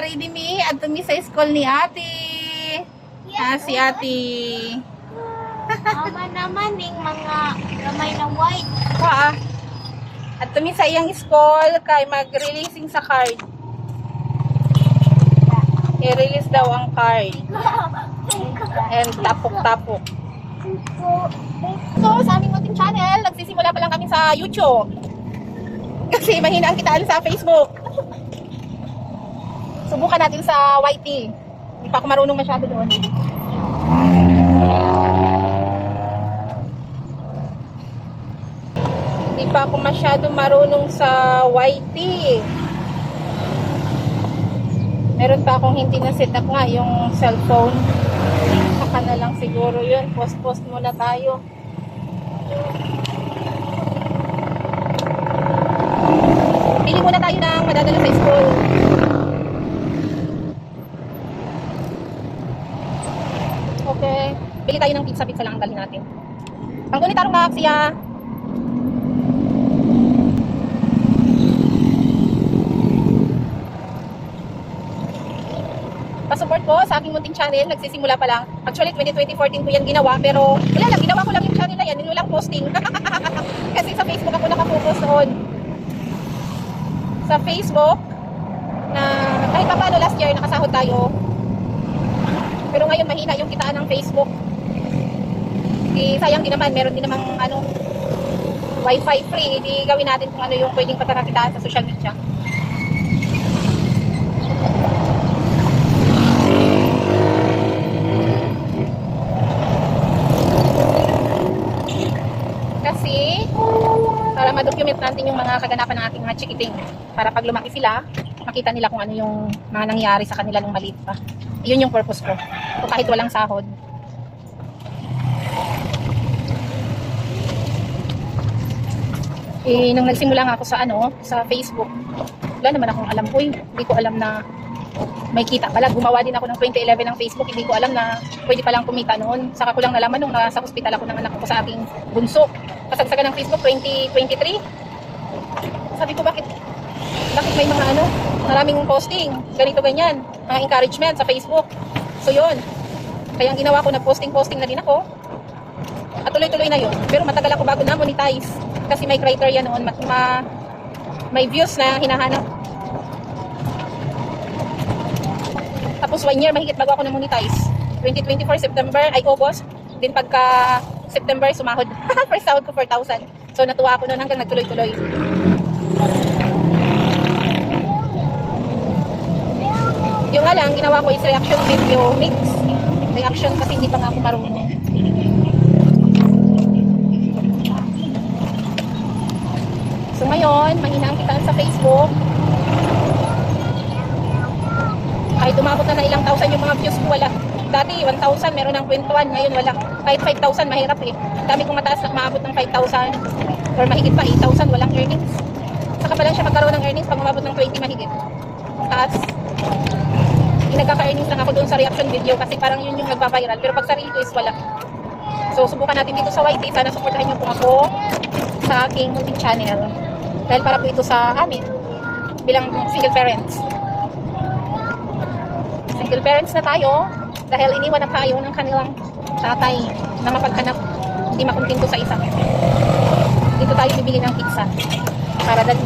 ready mi at tumi sa school ni ate. Si ate. Mama naman yung mga gamay na white. At tumi sa iyang school kay mag-releasing sa card. I-release daw ang card. And tapok-tapok. So, sa aming munting channel, nagsisimula pa lang kami sa YouTube. Kasi mahina ang kitaan sa Facebook. Subukan natin sa YT. Hindi pa ako marunong masyado doon. Hindi pa ako masyado marunong sa YT. Meron pa akong hindi na set up nga yung cellphone. Saka na lang siguro yun. Post-post muna tayo. Pili muna tayo ng madadala sa school. Okay. Pili tayo ng pizza-pizza lang ang dali natin. Ang gunit tarong na siya. Pa-support po sa aking munting channel. Nagsisimula pa lang. Actually, 2014 ko yan ginawa. Pero wala lang. Ginawa ko lang yung channel na yan. Walang posting. Kasi sa Facebook ako nakafocus noon. Sa Facebook, na kahit pa paano last year nakasahod tayo. Pero ngayon mahina yung kitaan ng Facebook. Sayang din naman. Meron din namang Wi-Fi free. Hindi gawin natin kung ano yung pwedeng pagkakakitaan sa social media. Kasi para ma-document natin yung mga kaganapan ng ating mga chikiting, para pag lumaki sila makita nila kung ano yung mga nangyari sa kanila nung maliit pa. Yun yung purpose ko. So, kahit walang sahod. Nung nagsimula nga ako sa Facebook, wala naman akong alam. Hindi ko alam na may kita pala. Gumawa din ako ng 2011 ng Facebook. Hindi ko alam na pwede palang kumita noon. Saka ko lang nalaman nung nasa hospital ako ng anak ko sa aking bunso. Kasagsagan ng Facebook 2023. Sabi ko, bakit may mga maraming posting, ganito ganyan, mga encouragement sa Facebook. So yun. Kaya ang ginawa ko, nag-posting na din ako. At tuloy-tuloy na yun. Pero matagal ako bago na monetize. Kasi may criteria noon, may views na hinahanap. Tapos 1 year mahigit bago ako na-monetize. 2024 August. Din pagka September sumahod. First sahod ko 4,000. So natuwa ako noon hanggang nagtuloy-tuloy. Yung nga lang, ginawa ko is reaction video mix. Reaction kasi hindi pa nga ako marunong. So ngayon, mahina ang kitaan sa Facebook. Kahit umabot na ilang thousand yung mga views ko, wala. Dati 1,000, meron ng kwentuhan, ngayon wala. Kahit 5,000, mahirap eh. Dami kong mataas na maabot ng 5,000 or mahigit pa 8,000, walang earnings. Saka pa lang siya magkaroon ng earnings pag umabot ng 20 mahigit. Taas. Nagkaka-earnings lang ako doon sa reaction video kasi parang yun yung nagpa-viral. Pero pag sarili ko is wala. So subukan natin dito sa YT. Sana supportahan niyo po ako sa aking munting channel. Dahil para po ito sa amin bilang single parents. Single parents na tayo dahil iniwan na tayo ng kanilang tatay na mapaghanap, hindi makontento sa isa. Dito tayo bibili ng pizza para dalhin